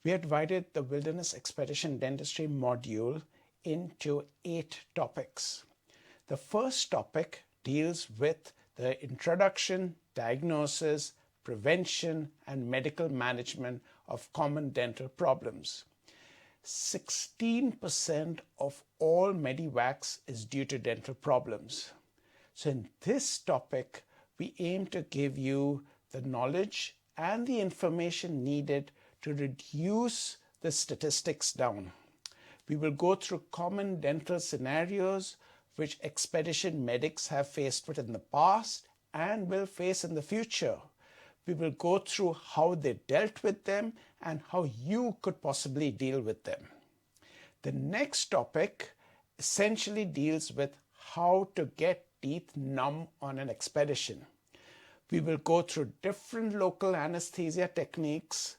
We have divided the Wilderness Expedition Dentistry module into 8 topics. The first topic deals with the introduction, diagnosis, prevention, and medical management of common dental problems. 16% of all Medivacs is due to dental problems. So in this topic, we aim to give you the knowledge and the information needed to reduce the statistics down. We will go through common dental scenarios which expedition medics have faced with in the past and will face in the future. We will go through how they dealt with them and how you could possibly deal with them. The next topic essentially deals with how to get teeth numb on an expedition. We will go through different local anesthesia techniques.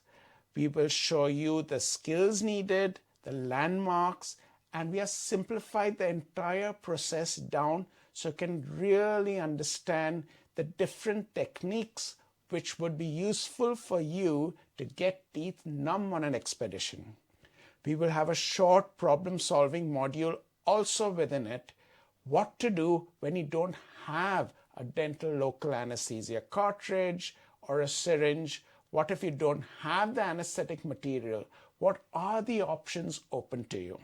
We will show you the skills needed, the landmarks, and we have simplified the entire process down so you can really understand the different techniques which would be useful for you to get teeth numb on an expedition. We will have a short problem-solving module also within it. What to do when you don't have a dental local anesthesia cartridge or a syringe. What if you don't have the anesthetic material? What are the options open to you?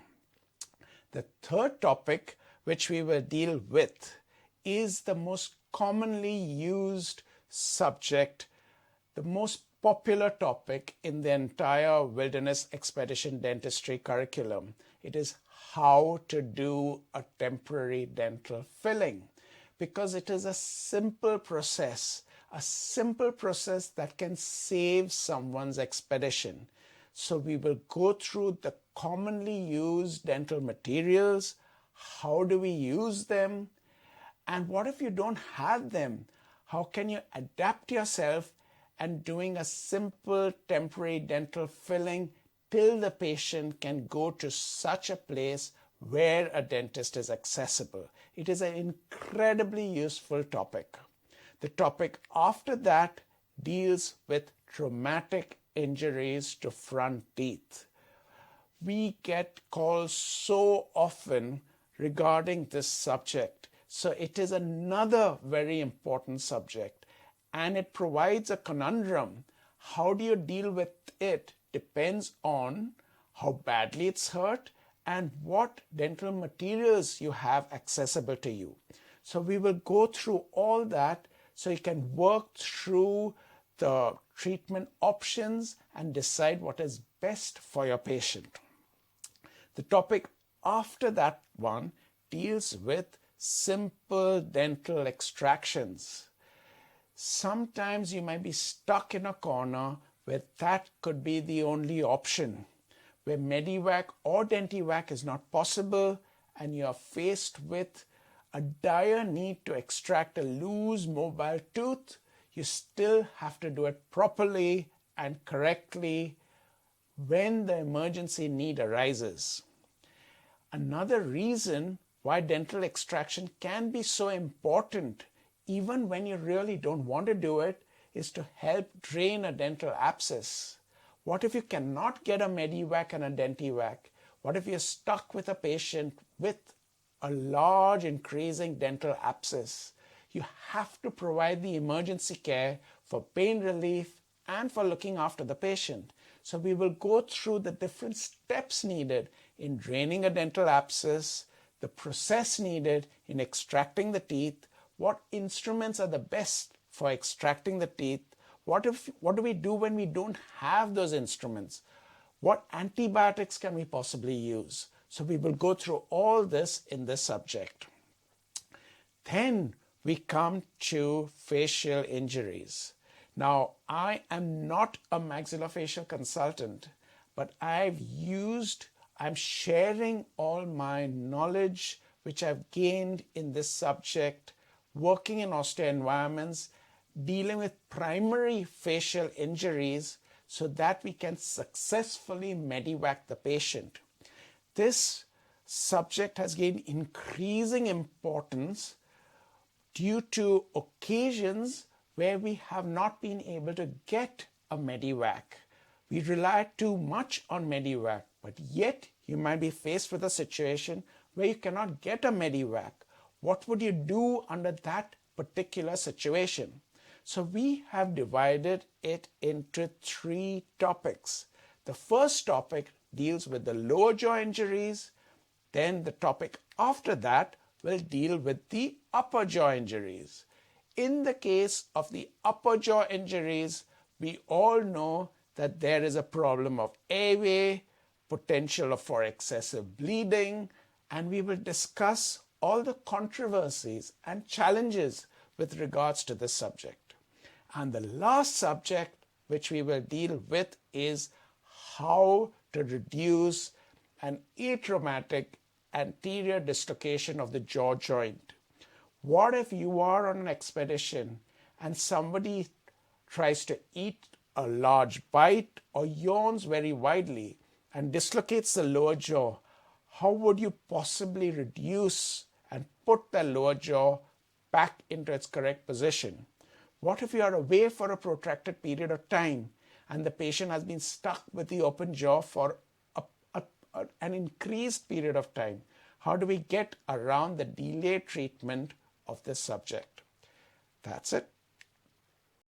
The third topic which we will deal with is the most commonly used subject, the most popular topic in the entire Wilderness Expedition Dentistry curriculum. It is how to do a temporary dental filling, because it is a simple process that can save someone's expedition. So we will go through the commonly used dental materials, how do we use them, and what if you don't have them? How can you adapt yourself and doing a simple temporary dental filling till the patient can go to such a place where a dentist is accessible. It is an incredibly useful topic. The topic after that deals with traumatic injuries to front teeth. We get calls so often regarding this subject. So it is another very important subject, and it provides a conundrum. How do you deal with it depends on how badly it's hurt and what dental materials you have accessible to you. So we will go through all that so you can work through the treatment options and decide what is best for your patient. The topic after that one deals with simple dental extractions. Sometimes you might be stuck in a corner where that could be the only option, where Medivac or Dentivac is not possible and you are faced with a dire need to extract a loose mobile tooth. You still have to do it properly and correctly when the emergency need arises. Another reason why dental extraction can be so important, even when you really don't want to do it, is to help drain a dental abscess. What if you cannot get a Medivac and a Dentivac? What if you're stuck with a patient with a large increasing dental abscess? You have to provide the emergency care for pain relief and for looking after the patient. So we will go through the different steps needed in draining a dental abscess, the process needed in extracting the teeth, what instruments are the best for extracting the teeth, what do we do when we don't have those instruments, what antibiotics can we possibly use. So we will go through all this in this subject. Then we come to facial injuries. Now, I am not a maxillofacial consultant, but I'm sharing all my knowledge which I've gained in this subject, working in osteo environments, dealing with primary facial injuries so that we can successfully Medivac the patient. This subject has gained increasing importance due to occasions where we have not been able to get a Medivac. We rely too much on Medivac, but yet you might be faced with a situation where you cannot get a Medivac. What would you do under that particular situation? So we have divided it into 3 topics. The first topic deals with the lower jaw injuries. Then the topic after that will deal with the upper jaw injuries. In the case of the upper jaw injuries, we all know that there is a problem of airway, potential for excessive bleeding, and we will discuss all the controversies and challenges with regards to this subject. And the last subject which we will deal with is how to reduce an atraumatic anterior dislocation of the jaw joint. What if you are on an expedition and somebody tries to eat a large bite or yawns very widely and dislocates the lower jaw? How would you possibly reduce and put the lower jaw back into its correct position? What if you are away for a protracted period of time and the patient has been stuck with the open jaw for an increased period of time? How do we get around the delayed treatment of this subject? That's it.